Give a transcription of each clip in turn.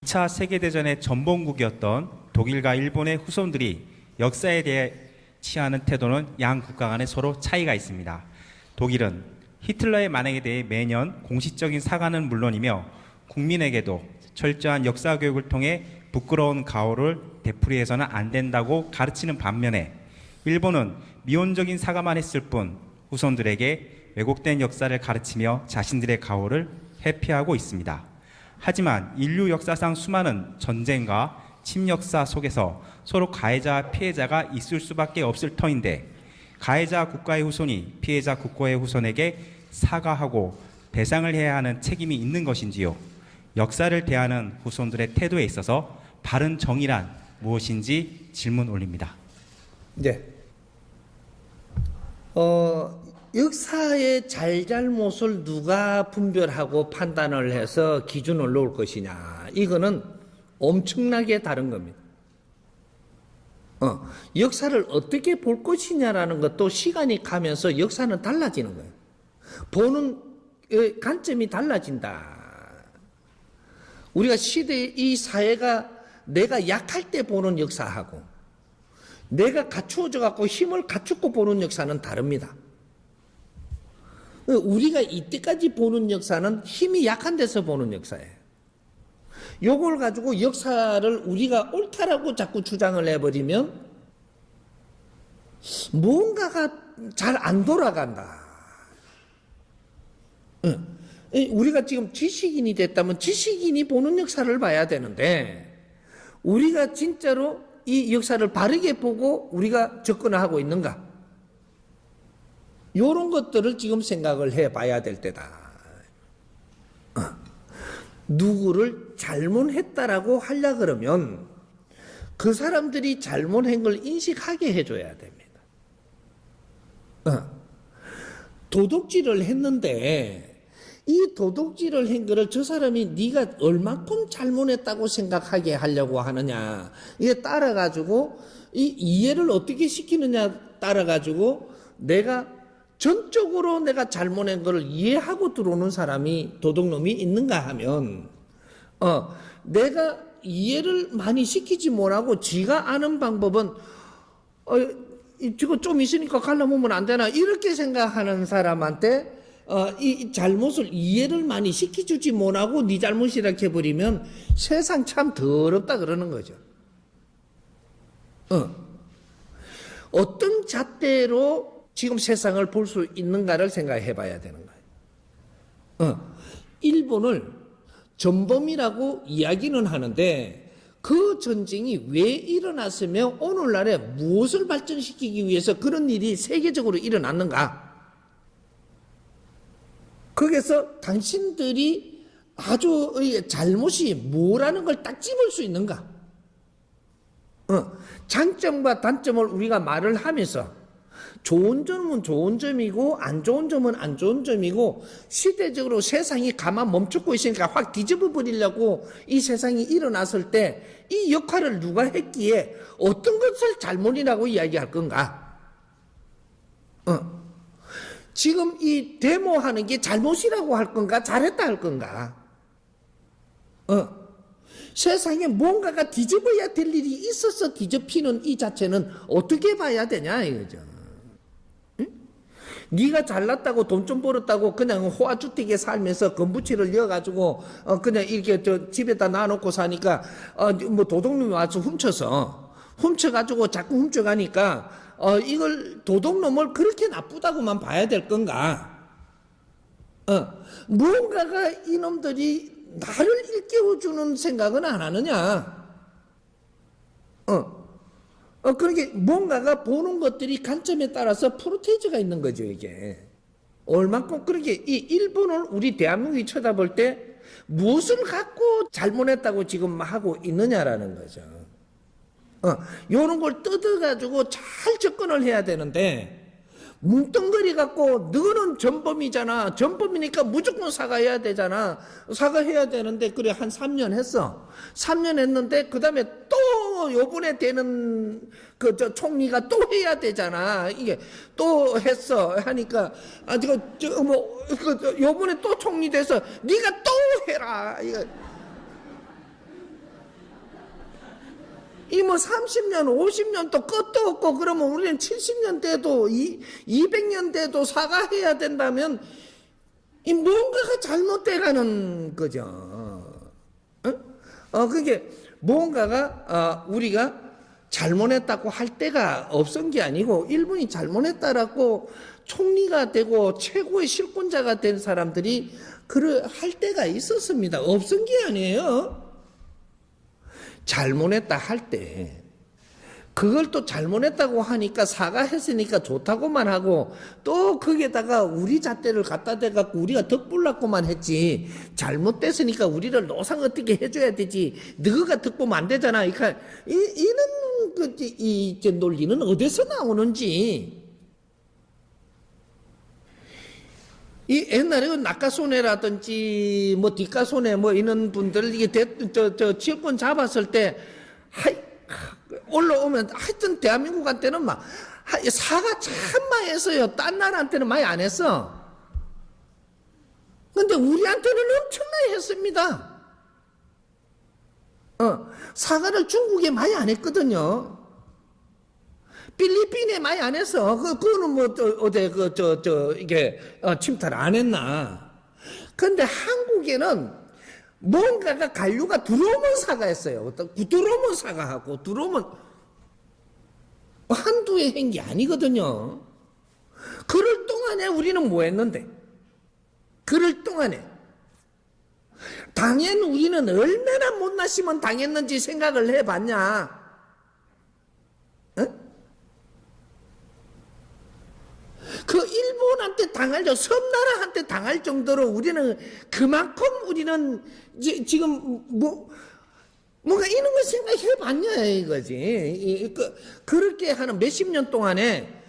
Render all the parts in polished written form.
2차 세계대전의 전범국이었던 독일과 일본의 후손들이 역사에 대해 취하는 태도는 양 국가 간에 서로 차이가 있습니다. 독일은 히틀러의 만행에 대해 매년 공식적인 사과는 물론이며 국민에게도 철저한 역사 교육을 통해 부끄러운 가오를 되풀이해서는 안 된다고 가르치는 반면에 일본은 미온적인 사과만 했을 뿐 후손들에게 왜곡된 역사를 가르치며 자신들의 가오를 회피하고 있습니다. 하지만 인류 역사상 수많은 전쟁과 침략사 속에서 서로 가해자와 피해자가 있을 수밖에 없을 터인데 가해자 국가의 후손이 피해자 국가의 후손에게 사과하고 배상을 해야 하는 책임이 있는 것인지요? 역사를 대하는 후손들의 태도에 있어서 바른 정의란 무엇인지 질문 올립니다. 네. 역사의 잘잘못을 누가 분별하고 판단을 해서 기준을 놓을 것이냐, 이거는 엄청나게 다른 겁니다. 역사를 어떻게 볼 것이냐라는 것도 시간이 가면서 역사는 달라지는 거예요. 보는 관점이 달라진다. 우리가 이 사회가 내가 약할 때 보는 역사하고 내가 갖추어져 갖고 힘을 갖추고 보는 역사는 다릅니다. 우리가 이때까지 보는 역사는 힘이 약한 데서 보는 역사예요. 요걸 가지고 역사를 우리가 옳다라고 자꾸 주장을 해버리면 뭔가가 잘 안 돌아간다. 우리가 지금 지식인이 됐다면 지식인이 보는 역사를 봐야 되는데 우리가 진짜로 이 역사를 바르게 보고 우리가 접근을 하고 있는가? 이런 것들을 지금 생각을 해봐야 될 때다. 누구를 잘못했다라고 하려 그러면 그 사람들이 잘못한 걸 인식하게 해줘야 됩니다. 도둑질을 했는데 이 도둑질을 한 거를 저 사람이 네가 얼마큼 잘못했다고 생각하게 하려고 하느냐, 이게 따라가지고 이 이해를 어떻게 시키느냐 따라가지고 내가 전적으로 내가 잘못한 거를 이해하고 들어오는 사람이 도둑놈이 있는가 하면 내가 이해를 많이 시키지 못하고 지가 아는 방법은 이거 좀 있으니까 갈라먹으면 안 되나 이렇게 생각하는 사람한테 이 잘못을 이해를 많이 시켜주지 못하고 네 잘못이라 해버리면 세상 참 더럽다 그러는 거죠. 어떤 잣대로 지금 세상을 볼 수 있는가를 생각해 봐야 되는 거예요. 일본을 전범이라고 이야기는 하는데 그 전쟁이 왜 일어났으며 오늘날에 무엇을 발전시키기 위해서 그런 일이 세계적으로 일어났는가? 거기서 당신들이 아주 잘못이 뭐라는 걸 딱 집을 수 있는가? 장점과 단점을 우리가 말을 하면서 좋은 점은 좋은 점이고 안 좋은 점은 안 좋은 점이고 시대적으로 세상이 가만 멈추고 있으니까 확 뒤집어 버리려고 이 세상이 일어났을 때 이 역할을 누가 했기에 어떤 것을 잘못이라고 이야기할 건가? 지금 이 데모하는 게 잘못이라고 할 건가? 잘했다 할 건가? 세상에 뭔가가 뒤집어야 될 일이 있어서 뒤집히는 이 자체는 어떻게 봐야 되냐 이거죠. 응? 네가 잘났다고 돈 좀 벌었다고 그냥 호화주택에 살면서 건부치를 이어가지고 그냥 이렇게 집에다 놔놓고 사니까 뭐 도둑놈이 와서 훔쳐가지고 자꾸 훔쳐가니까 이걸 도둑놈을 그렇게 나쁘다고만 봐야 될 건가? 무언가가 이놈들이 나를 일깨워주는 생각은 안 하느냐? 그러니까 뭔가가 보는 것들이 관점에 따라서 프로테이즈가 있는 거죠, 이게. 얼만큼, 그렇게 이 일본을 우리 대한민국이 쳐다볼 때 무엇을 갖고 잘못했다고 지금 하고 있느냐라는 거죠. 요런 걸 뜯어가지고 잘 접근을 해야 되는데, 뭉뚱그리 갖고 너는 전범이잖아. 전범이니까 무조건 사과해야 되잖아. 사과해야 되는데 그래 한 3년 했어. 3년 했는데 그 다음에 또 요번에 되는 저 총리가 또 해야 되잖아. 이게 또 했어 하니까 요번에 또 총리 돼서 네가 또 해라. 이거 이 뭐 30년, 50년 또 끝도 없고 그러면 우리는 70년 돼도 200년 돼도 사과해야 된다면 이 뭔가가 잘못돼가는 거죠. 그게 뭔가가 우리가 잘못했다고 할 때가 없은 게 아니고 일본이 잘못했다라고 총리가 되고 최고의 실권자가 된 사람들이 할 때가 있었습니다. 없은 게 아니에요. 잘못했다 할 때 그걸 또 잘못했다고 하니까 사과했으니까 좋다고만 하고 또 거기에다가 우리 잣대를 갖다 대갖고 우리가 덕불났고만 했지 잘못됐으니까 우리를 노상 어떻게 해줘야 되지 너가 덕보면 안 되잖아. 그러니까 이런 이 논리는 어디서 나오는지. 이 옛날에 그 낙가손해라든지 뭐 뒷가손해 뭐 이런 분들 이게 지역권 잡았을 때 올라오면 하여튼 대한민국한테는 막 사과 참 많이 했어요. 딴 나라한테는 많이 안 했어. 근데 우리한테는 엄청나게 했습니다. 사과를 중국에 많이 안 했거든요. 필리핀에 많이 안 했어. 그거는 뭐, 어제, 이게, 침탈 안 했나. 근데 한국에는 뭔가가 관료가 들어오면 사과했어요. 들어오면 사과하고, 들어오면 한두 해 한 게 아니거든요. 그럴 동안에 우리는 뭐 했는데? 그럴 동안에. 당연 우리는 얼마나 못나시면 당했는지 생각을 해봤냐? 그 일본한테 섬나라한테 당할 정도로 우리는 그만큼 우리는 지금 뭔가 이런 걸 생각해 봤냐 이거지. 그렇게 하는 몇십 년 동안에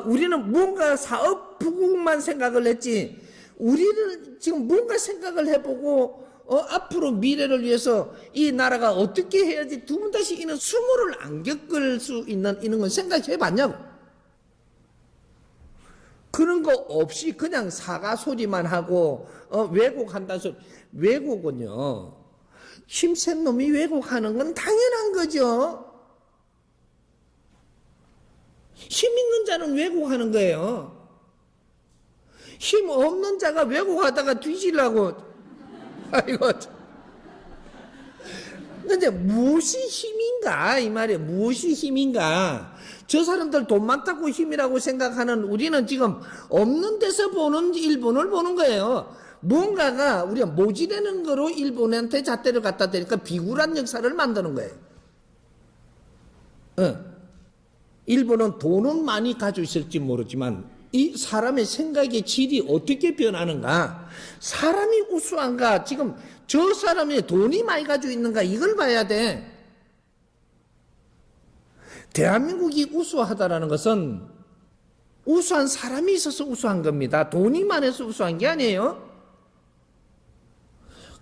우리는 뭔가 사업 부국만 생각을 했지 우리는 지금 뭔가 생각을 해보고 앞으로 미래를 위해서 이 나라가 어떻게 해야지 두 번 다시 이런 수모를 안 겪을 수 있는 이런 건 생각해 봤냐고. 그런 거 없이 그냥 사과 소리만 하고 왜곡한다는 소리. 왜곡은요. 힘센 놈이 왜곡하는 건 당연한 거죠. 힘 있는 자는 왜곡하는 거예요. 힘 없는 자가 왜곡하다가 뒤지려고. 아이고. 근데 무엇이 힘인가 이 말이에요. 무엇이 힘인가. 저 사람들 돈 많다고 힘이라고 생각하는 우리는 지금 없는 데서 보는 일본을 보는 거예요. 뭔가가 우리가 모지되는 거로 일본한테 잣대를 갖다 대니까 비굴한 역사를 만드는 거예요. 일본은 돈은 많이 가지고 있을지 모르지만 이 사람의 생각의 질이 어떻게 변하는가, 사람이 우수한가, 지금 저 사람이 돈이 많이 가지고 있는가 이걸 봐야 돼. 대한민국이 우수하다라는 것은 우수한 사람이 있어서 우수한 겁니다. 돈이 많아서 우수한 게 아니에요.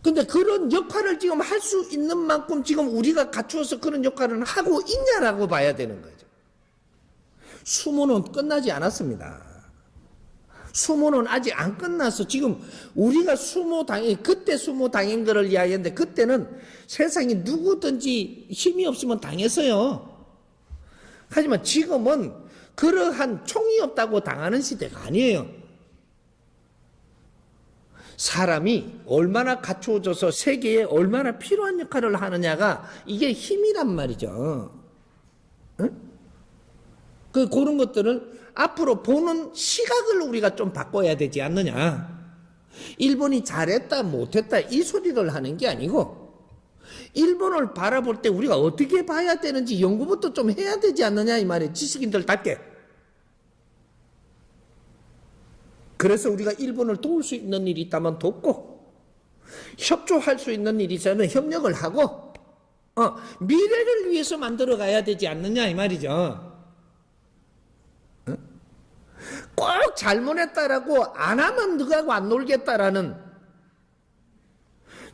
근데 그런 역할을 지금 할 수 있는 만큼 지금 우리가 갖추어서 그런 역할을 하고 있냐라고 봐야 되는 거죠. 수모는 끝나지 않았습니다. 수모는 아직 안 끝났어. 지금 우리가 그때 수모 당한 거를 이야기했는데 그때는 세상에 누구든지 힘이 없으면 당했어요. 하지만 지금은 그러한 총이 없다고 당하는 시대가 아니에요. 사람이 얼마나 갖추어져서 세계에 얼마나 필요한 역할을 하느냐가 이게 힘이란 말이죠. 응? 그런 것들을 앞으로 보는 시각을 우리가 좀 바꿔야 되지 않느냐. 일본이 잘했다 못했다 이 소리를 하는 게 아니고 일본을 바라볼 때 우리가 어떻게 봐야 되는지 연구부터 좀 해야 되지 않느냐 이 말이에요. 지식인들답게. 그래서 우리가 일본을 도울 수 있는 일이 있다면 돕고 협조할 수 있는 일이 있으면 협력을 하고 미래를 위해서 만들어 가야 되지 않느냐 이 말이죠. 꼭 잘못했다라고 안 하면 너하고 안 놀겠다라는,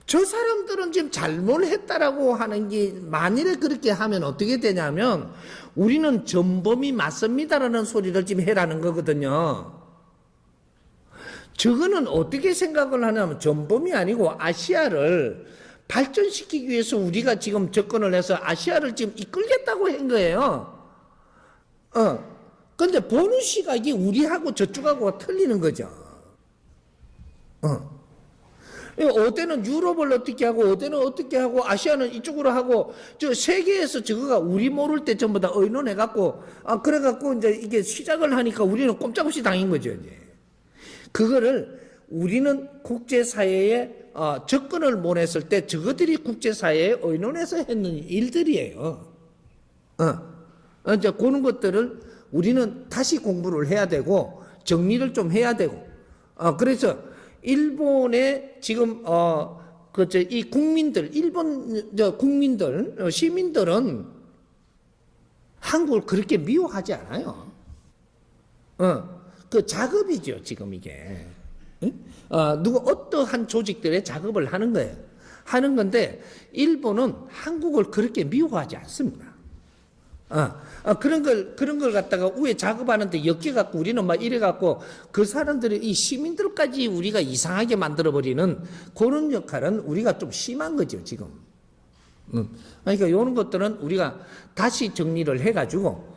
저 사람들은 지금 잘못했다라고 하는 게 만일에 그렇게 하면 어떻게 되냐면 우리는 전범이 맞습니다라는 소리를 지금 해라는 거거든요. 저거는 어떻게 생각을 하냐면 전범이 아니고 아시아를 발전시키기 위해서 우리가 지금 접근을 해서 아시아를 지금 이끌겠다고 한 거예요. 근데 보는 시각이 우리하고 저쪽하고 틀리는 거죠. 어때는 유럽을 어떻게 하고, 어때는 어떻게 하고, 아시아는 이쪽으로 하고, 저 세계에서 저거가 우리 모를 때 전부 다 의논해갖고, 그래갖고 이제 이게 시작을 하니까 우리는 꼼짝없이 당한 거죠, 이제. 그거를 우리는 국제사회에 접근을 못 했을 때 저것들이 국제사회에 의논해서 했는 일들이에요. 이제 그런 것들을 우리는 다시 공부를 해야 되고, 정리를 좀 해야 되고, 그래서 일본의 지금 이 국민들, 일본 국민들, 시민들은 한국을 그렇게 미워하지 않아요. 그 작업이죠, 지금 이게. 누구 어떠한 조직들의 작업을 하는 거예요. 하는 건데 일본은 한국을 그렇게 미워하지 않습니다. 그런 걸 갖다가 위에 작업하는데 엮여갖고 우리는 막 이래갖고 그 사람들이 이 시민들까지 우리가 이상하게 만들어버리는 그런 역할은 우리가 좀 심한 거죠, 지금. 그러니까 이런 것들은 우리가 다시 정리를 해가지고,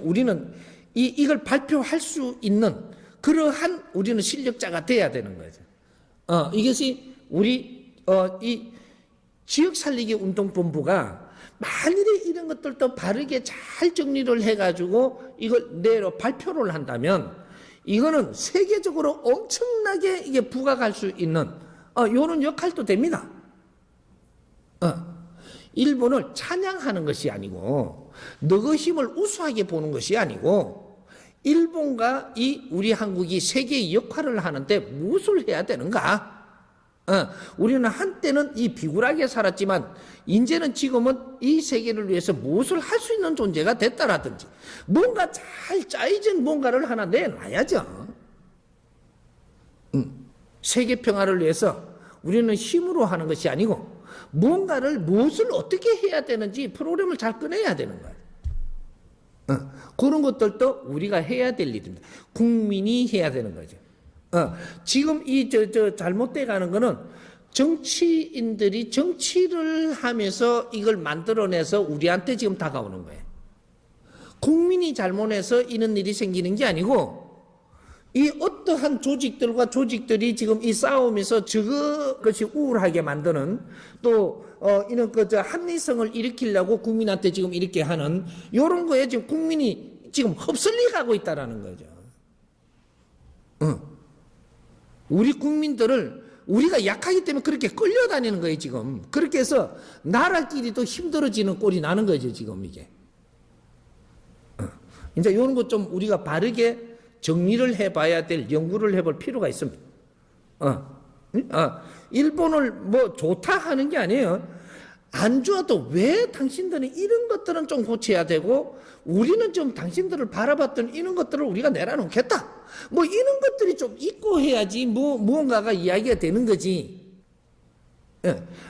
우리는 이걸 발표할 수 있는 그러한 우리는 실력자가 돼야 되는 거죠. 이것이 우리, 이 지역살리기 운동본부가 만일에 이런 것들도 바르게 잘 정리를 해가지고 이걸 내로 발표를 한다면 이거는 세계적으로 엄청나게 이게 부각할 수 있는 이런 역할도 됩니다. 일본을 찬양하는 것이 아니고 너의 힘을 우수하게 보는 것이 아니고 일본과 이 우리 한국이 세계의 역할을 하는데 무엇을 해야 되는가? 우리는 한때는 이 비굴하게 살았지만 이제는 지금은 이 세계를 위해서 무엇을 할 수 있는 존재가 됐다라든지 뭔가 잘 짜여진 뭔가를 하나 내놔야죠. 세계 평화를 위해서 우리는 힘으로 하는 것이 아니고 뭔가를 무엇을 어떻게 해야 되는지 프로그램을 잘 꺼내야 되는 거예요. 그런 것들도 우리가 해야 될 일입니다. 국민이 해야 되는 거죠. 지금 이 잘못돼 가는 거는 정치인들이 정치를 하면서 이걸 만들어내서 우리한테 지금 다가오는 거예요. 국민이 잘못해서 이런 일이 생기는 게 아니고 이 어떠한 조직들과 조직들이 지금 이 싸움에서 저것이 우울하게 만드는 또 이런 합리성을 일으키려고 국민한테 지금 이렇게 하는 이런 거에 지금 국민이 지금 흡설리 가고 있다라는 거죠. 우리 국민들을 우리가 약하기 때문에 그렇게 끌려다니는 거예요, 지금. 그렇게 해서 나라끼리도 힘들어지는 꼴이 나는 거죠, 지금 이게. 이제 이런 것 좀 우리가 바르게 정리를 해봐야 될 연구를 해볼 필요가 있습니다. 일본을 뭐 좋다 하는 게 아니에요. 안 좋아도 왜 당신들은 이런 것들은 좀 고쳐야 되고 우리는 좀 당신들을 바라봤던 이런 것들을 우리가 내려놓겠다. 뭐 이런 것들이 좀 있고 해야지 무언가가 이야기가 되는 거지.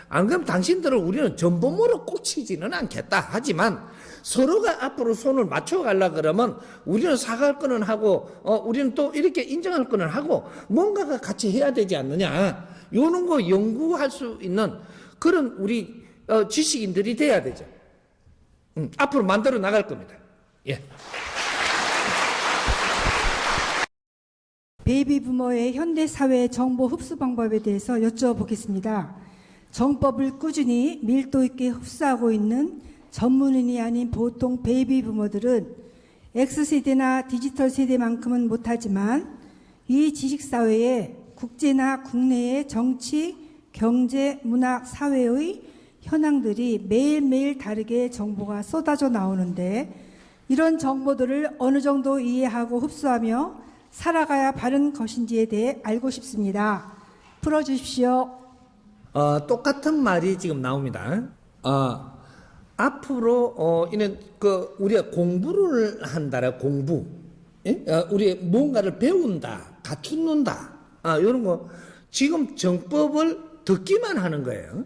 안 그러면 당신들을 우리는 전범으로 꼭 치지는 않겠다. 하지만 서로가 앞으로 손을 맞춰가려고 그러면 우리는 사과할 거는 하고 우리는 또 이렇게 인정할 거는 하고 뭔가가 같이 해야 되지 않느냐. 이런 거 연구할 수 있는 그런 우리 지식인들이 돼야 되죠. 앞으로 만들어 나갈 겁니다. 예. 베이비 부머의 현대 사회 정보 흡수 방법에 대해서 여쭤보겠습니다. 정법을 꾸준히 밀도 있게 흡수하고 있는 전문인이 아닌 보통 베이비 부머들은 X세대나 디지털 세대만큼은 못하지만 이 지식사회에 국제나 국내의 정치, 경제, 문화, 사회의 현황들이 매일매일 다르게 정보가 쏟아져 나오는데 이런 정보들을 어느 정도 이해하고 흡수하며 살아가야 바른 것인지에 대해 알고 싶습니다. 풀어주십시오. 똑같은 말이 지금 나옵니다. 앞으로 이는 우리가 공부를 한다라 공부, 우리 뭔가를 배운다, 갖춘다, 이런 거 지금 정법을 듣기만 하는 거예요.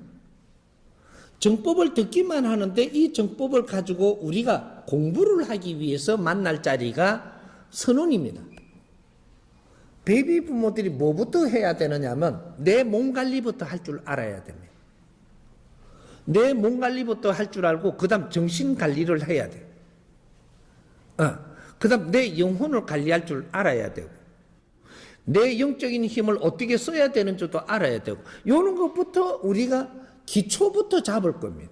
정법을 듣기만 하는데 이 정법을 가지고 우리가 공부를 하기 위해서 만날 자리가 선언입니다. 베이비 부모들이 뭐부터 해야 되느냐면 내 몸 관리부터 할 줄 알아야 됩니다. 내 몸 관리부터 할 줄 알고 그다음 정신 관리를 해야 돼. 그다음 내 영혼을 관리할 줄 알아야 되고 내 영적인 힘을 어떻게 써야 되는 줄도 알아야 되고 이런 것부터 우리가 기초부터 잡을 겁니다.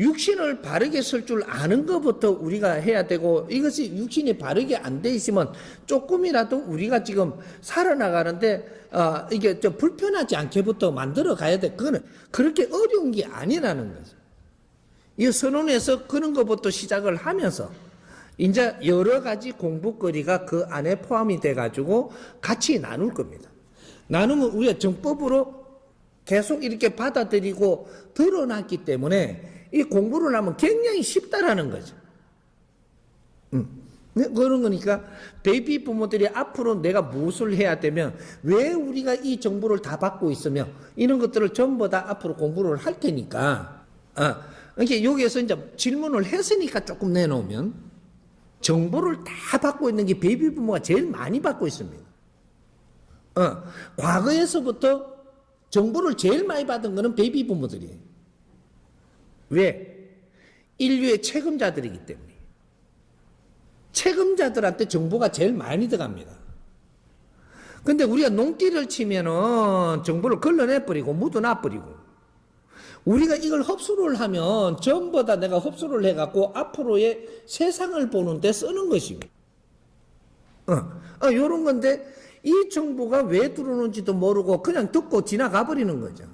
육신을 바르게 쓸 줄 아는 것부터 우리가 해야 되고 이것이 육신이 바르게 안 돼 있으면 조금이라도 우리가 지금 살아나가는데 이게 좀 불편하지 않게부터 만들어 가야 돼. 그거는 그렇게 어려운 게 아니라는 거죠. 이 선언에서 그런 것부터 시작을 하면서 이제 여러 가지 공부거리가 그 안에 포함이 돼 가지고 같이 나눌 겁니다. 나누면 우리가 정법으로 계속 이렇게 받아들이고 드러났기 때문에 이 공부를 하면 굉장히 쉽다라는 거죠. 그런 거니까 베이비 부모들이 앞으로 내가 무엇을 해야 되면 왜 우리가 이 정보를 다 받고 있으며 이런 것들을 전부 다 앞으로 공부를 할 테니까 이렇게 여기에서 이제 질문을 했으니까 조금 내놓으면 정보를 다 받고 있는 게 베이비 부모가 제일 많이 받고 있습니다. 과거에서부터 정보를 제일 많이 받은 거는 베이비 부모들이에요. 왜? 인류의 책임자들이기 때문에. 책임자들한테 정보가 제일 많이 들어갑니다. 근데 우리가 농띠를 치면은 정보를 걸러내버리고 묻어놔버리고 우리가 이걸 흡수를 하면 전부 다 내가 흡수를 해갖고 앞으로의 세상을 보는데 쓰는 것이고 요런 건데 이 정보가 왜 들어오는지도 모르고 그냥 듣고 지나가 버리는 거죠.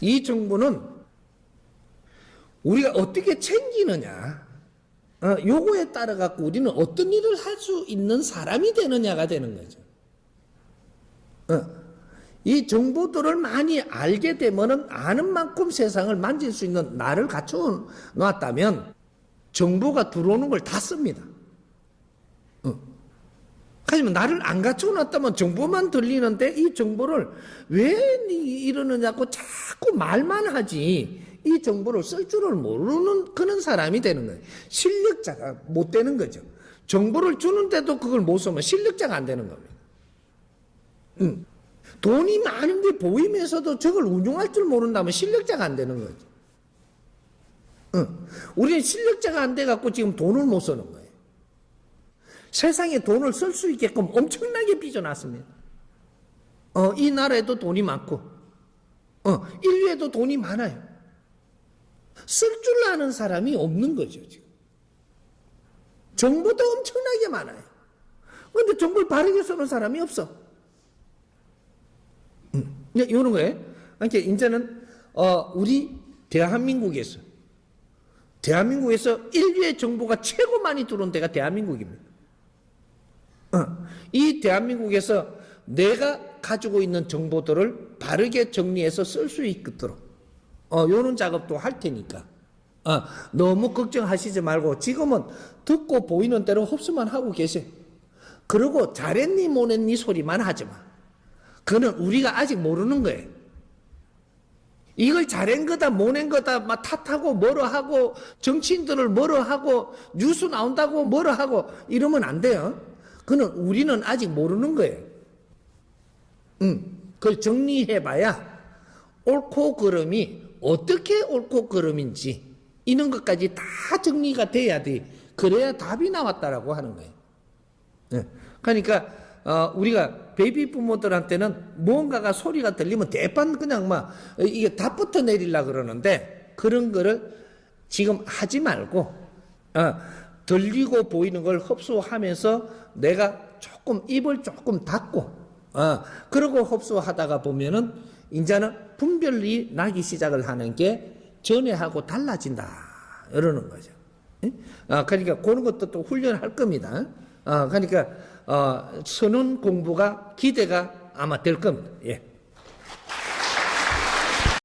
이 정보는 우리가 어떻게 챙기느냐 요거에 따라 갖고 우리는 어떤 일을 할 수 있는 사람이 되느냐가 되는 거죠. 이 정보들을 많이 알게 되면은 아는 만큼 세상을 만질 수 있는 나를 갖춰 놨다면 정보가 들어오는 걸 다 씁니다. 하지만 나를 안 갖춰 놨다면 정보만 들리는데 이 정보를 왜 이러느냐고 자꾸 말만 하지 이 정보를 쓸 줄을 모르는 그런 사람이 되는 거예요. 실력자가 못 되는 거죠. 정보를 주는데도 그걸 못 쓰면 실력자가 안 되는 겁니다. 돈이 많은 게 보이면서도 저걸 운용할 줄 모른다면 실력자가 안 되는 거죠. 우리는 실력자가 안 돼갖고 지금 돈을 못 쓰는 거예요. 세상에 돈을 쓸 수 있게끔 엄청나게 빚어놨습니다. 이 나라에도 돈이 많고, 인류에도 돈이 많아요. 쓸 줄 아는 사람이 없는 거죠, 지금. 정보도 엄청나게 많아요. 그런데 정보를 바르게 쓰는 사람이 없어. 이런 거예요. 그러니까 이제는, 우리 대한민국에서 인류의 정보가 최고 많이 들어온 데가 대한민국입니다. 이 대한민국에서 내가 가지고 있는 정보들을 바르게 정리해서 쓸 수 있도록 요런 작업도 할 테니까 너무 걱정하시지 말고 지금은 듣고 보이는 대로 흡수만 하고 계세요. 그리고 잘했니 못했니 소리만 하지 마. 그거는 우리가 아직 모르는 거예요. 이걸 잘한 거다 못한 거다 막 탓하고 뭐로 하고 정치인들을 뭐로 하고 뉴스 나온다고 뭐로 하고 이러면 안 돼요. 그는 우리는 아직 모르는 거예요. 그걸 정리해봐야 옳고 그름이 어떻게 옳고 그름인지 이런 것까지 다 정리가 돼야 돼. 그래야 답이 나왔다라고 하는 거예요. 그러니까 우리가 베이비 부모들한테는 무언가가 소리가 들리면 대판 그냥 막 이게 답부터 내리려고 그러는데 그런 거를 지금 하지 말고 들리고 보이는 걸 흡수하면서 내가 조금 입을 조금 닫고 그러고 흡수하다가 보면은 이제는 분별이 나기 시작을 하는 게 전에하고 달라진다 이러는 거죠. 그러니까 그런 것도 또 훈련할 겁니다. 그러니까 선언 공부가 기대가 아마 될 겁니다. 예.